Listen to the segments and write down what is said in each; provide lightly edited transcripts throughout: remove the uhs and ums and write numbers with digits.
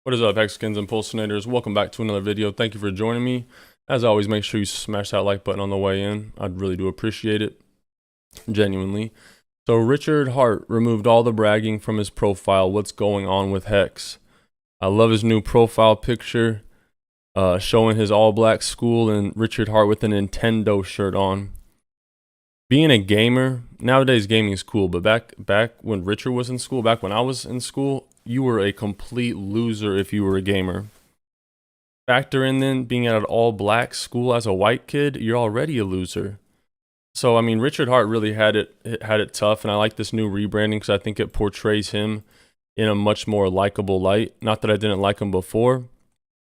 What is up, Hexicans and Pulsenators? Welcome back to another video. Thank you for joining me. As always, make sure you smash that like button on the way in. I'd really do appreciate it, genuinely. So Richard Hart removed all the bragging from his profile. What's going on with Hex? I love his new profile picture, showing his all-black school and Richard Hart with a Nintendo shirt on. Being a gamer, nowadays gaming is cool, but back when Richard was in school, back when I was in school, you were a complete loser if you were a gamer. Factor in then being at an all-black school as a white kid, you're already a loser. So I mean, Richard Hart really had it tough, and I like this new rebranding because I think it portrays him in a much more likable light. Not that I didn't like him before,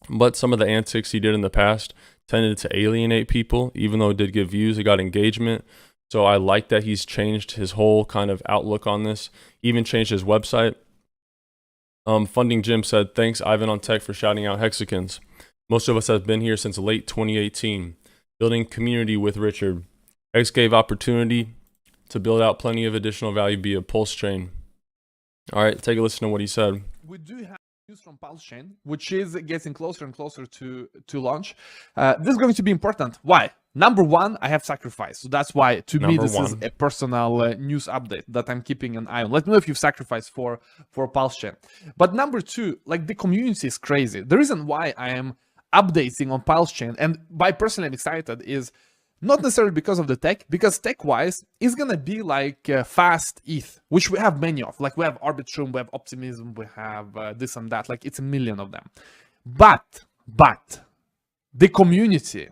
but some of the antics he did in the past tended to alienate people. Even though it did get views, it got engagement. So I like that he's changed his whole kind of outlook on this, even changed his website. Funding Jim said, thanks Ivan on Tech for shouting out Hexicans. Most of us have been here since late 2018, building community with Richard. Hex gave opportunity to build out plenty of additional value via Pulsechain. All right, take a listen to what he said. We do have news from Pulsechain, which is getting closer and closer to launch. This is going to be important. Why? Number one, I have sacrificed. So that's why, to me, this is a personal news update that I'm keeping an eye on. Let me know if you've sacrificed for Pulsechain. But number two, like, the community is crazy. The reason why I am updating on Pulsechain, and why personally I'm excited, is not necessarily because of the tech, because tech-wise, it's gonna be like fast ETH, which we have many of. Like, we have Arbitrum, we have Optimism, we have this and that. Like, it's a million of them. But the community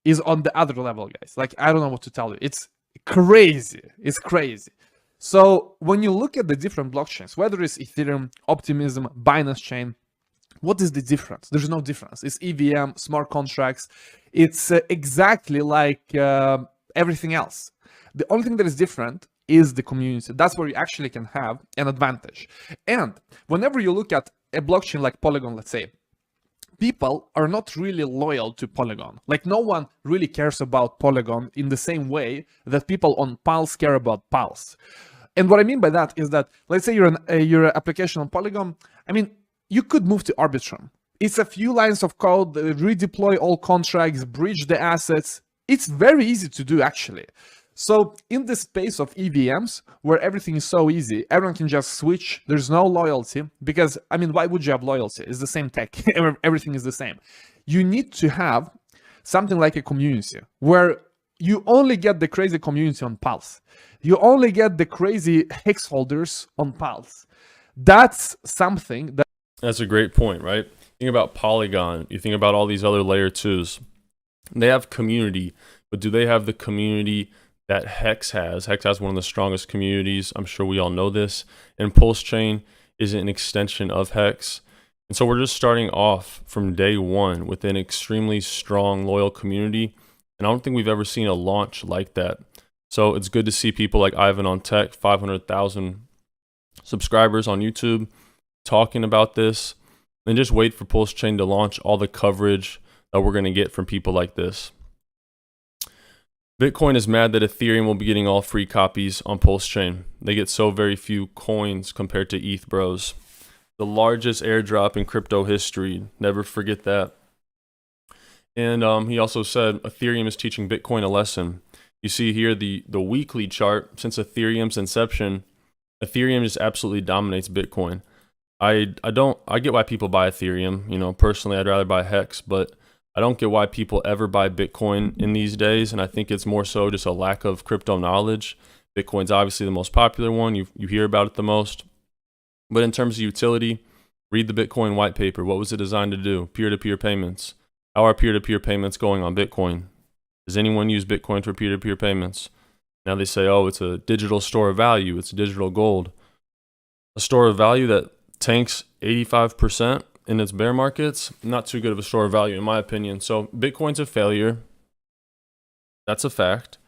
is on the other level, guys. Like, I don't know what to tell you. It's crazy. It's crazy. So when you look at the different blockchains, whether it's Ethereum, Optimism, Binance Chain, what is the difference? There's no difference. It's EVM, smart contracts. It's exactly like everything else. The only thing that is different is the community. That's where you actually can have an advantage. And whenever you look at a blockchain like Polygon, let's say, people are not really loyal to Polygon. Like, no one really cares about Polygon in the same way that people on Pulse care about Pulse. And what I mean by that is that, let's say you're an application on Polygon. I mean, you could move to Arbitrum. It's a few lines of code, redeploy all contracts, bridge the assets. It's very easy to do, actually. So in the space of EVMs, where everything is so easy, everyone can just switch. There's no loyalty, because, I mean, why would you have loyalty? It's the same tech. Everything is the same. You need to have something like a community where you only get the crazy community on Pulse. You only get the crazy hex holders on Pulse. That's something that... That's a great point, right? Think about Polygon. You think about all these other layer 2s. They have community, but do they have the community that Hex has? Hex has one of the strongest communities. I'm sure we all know this. And Pulsechain is an extension of Hex. And so we're just starting off from day one with an extremely strong, loyal community. And I don't think we've ever seen a launch like that. So it's good to see people like Ivan on Tech, 500,000 subscribers on YouTube, talking about this. And just wait for Pulsechain to launch all the coverage that we're going to get from people like this. Bitcoin is mad that Ethereum will be getting all free copies on Pulsechain. They get so very few coins compared to ETH bros. The largest airdrop in crypto history. Never forget that. And he also said Ethereum is teaching Bitcoin a lesson. You see here the weekly chart. Since Ethereum's inception, Ethereum just absolutely dominates Bitcoin. I get why people buy Ethereum. You know, personally, I'd rather buy Hex, but I don't get why people ever buy Bitcoin in these days. And I think it's more so just a lack of crypto knowledge. Bitcoin's obviously the most popular one. You hear about it the most. But in terms of utility, read the Bitcoin white paper. What was it designed to do? Peer-to-peer payments. How are peer-to-peer payments going on Bitcoin? Does anyone use Bitcoin for peer-to-peer payments? Now they say, oh, it's a digital store of value. It's digital gold. A store of value that tanks 85% in its bear markets, not too good of a store of value in my opinion. So Bitcoin's a failure. That's a fact.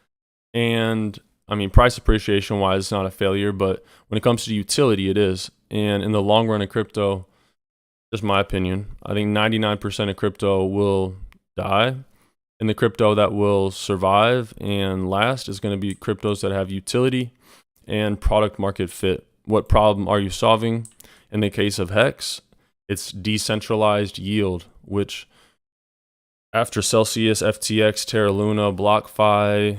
And I mean, price appreciation wise, it's not a failure, but when it comes to utility, it is. And in the long run of crypto, just my opinion, I think 99% of crypto will die. And the crypto that will survive and last is going to be cryptos that have utility and product market fit. What problem are you solving? In the case of Hex, It's decentralized yield, which after Celsius, FTX, Terra Luna, BlockFi,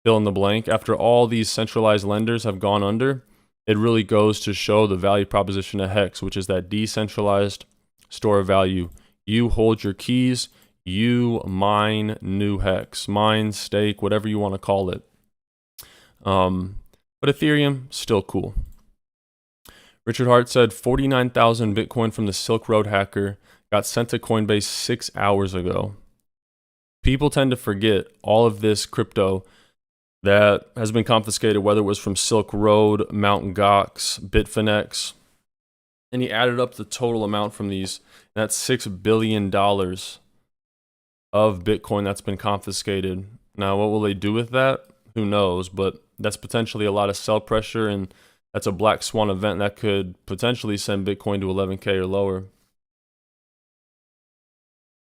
fill in the blank, after all these centralized lenders have gone under, it really goes to show the value proposition of Hex, which is that decentralized store of value. You hold your keys, you mine new Hex, mine, stake, whatever you want to call it. But Ethereum, still cool. Richard Hart said 49,000 Bitcoin from the Silk Road hacker got sent to Coinbase 6 hours ago. People tend to forget all of this crypto that has been confiscated, whether it was from Silk Road, Mt. Gox, Bitfinex, and he added up the total amount from these, and that's $6 billion of Bitcoin that's been confiscated. Now, what will they do with that? Who knows, but that's potentially a lot of sell pressure, and that's a black swan event that could potentially send Bitcoin to 11K or lower.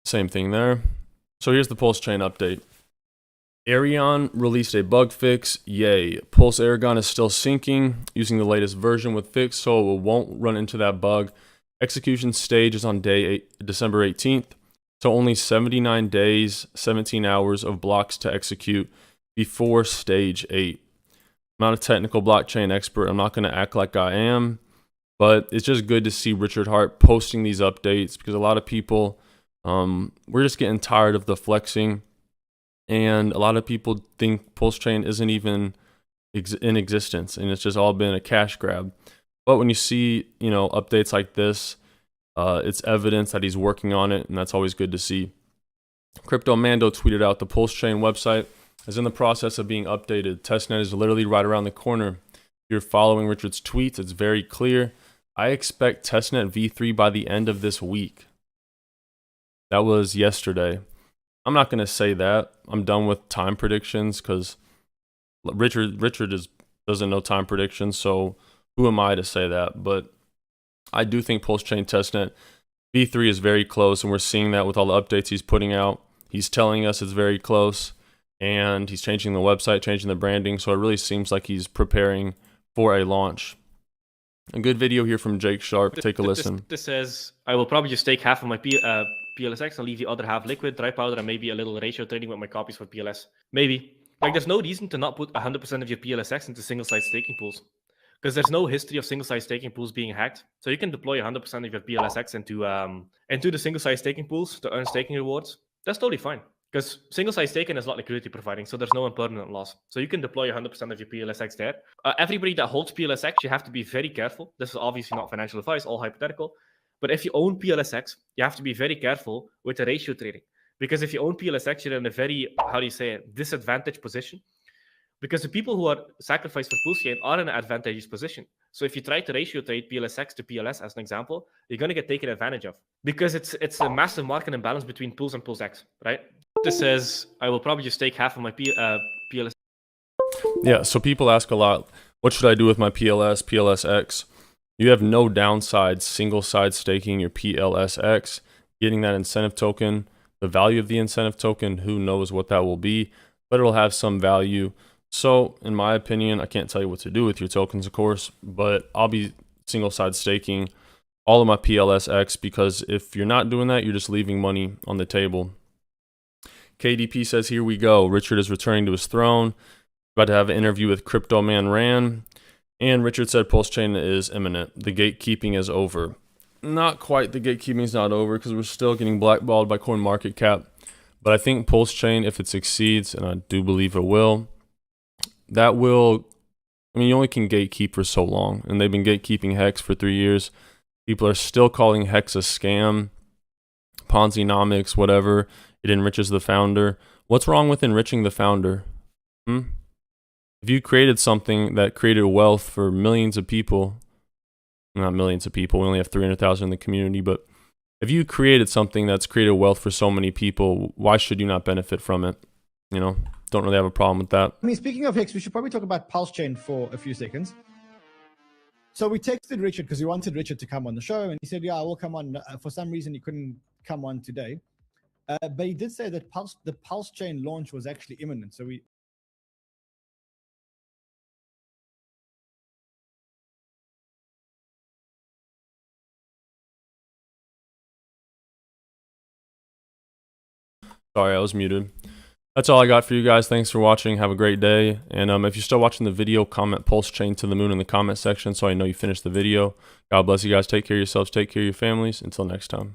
Same thing there. So here's the Pulsechain update. Herein released a bug fix. Yay. Pulse Aragon is still syncing using the latest version with fix, so it won't run into that bug. Execution stage is on December 18th. So only 79 days, 17 hours of blocks to execute before stage 8. I'm not a technical blockchain expert. I'm not going to act like I am, but it's just good to see Richard Hart posting these updates because a lot of people, we're just getting tired of the flexing. And a lot of people think Pulsechain isn't even in existence, and it's just all been a cash grab. But when you see, updates like this, it's evidence that he's working on it, and that's always good to see. Crypto Mando tweeted out the Pulsechain website is in the process of being updated. Testnet is literally right around the corner. If you're following Richard's tweets, it's very clear. I expect Testnet v3 by the end of this week. That was yesterday. I'm not going to say that. I'm done with time predictions because Richard doesn't know time predictions, so who am I to say that? But I do think Pulsechain Testnet V3 is very close, and we're seeing that with all the updates he's putting out. He's telling us it's very close, and he's changing the website, changing the branding, so it really seems like he's preparing for a launch. A good video here from Jake Sharp. Take a listen. This says, I will probably just take half of my PLSX and leave the other half liquid, dry powder, and maybe a little ratio trading with my copies for PLS. Maybe. Like, there's no reason to not put 100% of your PLSX into single-site staking pools. Because there's no history of single-site staking pools being hacked. So you can deploy 100% of your PLSX into the single-site staking pools to earn staking rewards. That's totally fine. Because single-site staking is not liquidity providing, so there's no impermanent loss. So you can deploy 100% of your PLSX there. Everybody that holds PLSX, you have to be very careful. This is obviously not financial advice, all hypothetical. But if you own PLSX, you have to be very careful with the ratio trading. Because if you own PLSX, you're in a very, disadvantaged position. Because the people who are sacrificed for Pulsechain are in an advantageous position. So if you try to ratio trade PLSX to PLS, as an example, you're going to get taken advantage of. Because it's a massive market imbalance between Pulse and PulseX, right? This says, I will probably just take half of my PLS. Yeah, so people ask a lot, what should I do with my PLS, PLSX? You have no downside single-side staking your PLSX, getting that incentive token. The value of the incentive token, who knows what that will be, but it'll have some value. So, in my opinion, I can't tell you what to do with your tokens, of course, but I'll be single-side staking all of my PLSX because if you're not doing that, you're just leaving money on the table. KDP says, here we go. Richard is returning to his throne. About to have an interview with Crypto Man Ran. And Richard said Pulsechain is imminent. The gatekeeping is over. Not quite. The gatekeeping is not over because we're still getting blackballed by CoinMarketCap. But I think Pulsechain, if it succeeds, and I do believe it will, that will, you only can gatekeep for so long. And they've been gatekeeping Hex for 3 years. People are still calling Hex a scam, Ponzi-nomics, whatever. It enriches the founder. What's wrong with enriching the founder? If you created something that created wealth for millions of people, not millions of people, we only have 300,000 in the community, but if you created something that's created wealth for so many people, why should you not benefit from it? Don't really have a problem with that. Speaking of Hex, we should probably talk about Pulsechain for a few seconds. So we texted Richard because we wanted Richard to come on the show, and he said, yeah, I will come on. For some reason, he couldn't come on today. But he did say that the Pulsechain launch was actually imminent. So we Sorry, I was muted. That's all I got for you guys. Thanks for watching. Have a great day. And if you're still watching the video, comment Pulsechain to the moon in the comment section so I know you finished the video. God bless you guys. Take care of yourselves. Take care of your families. Until next time.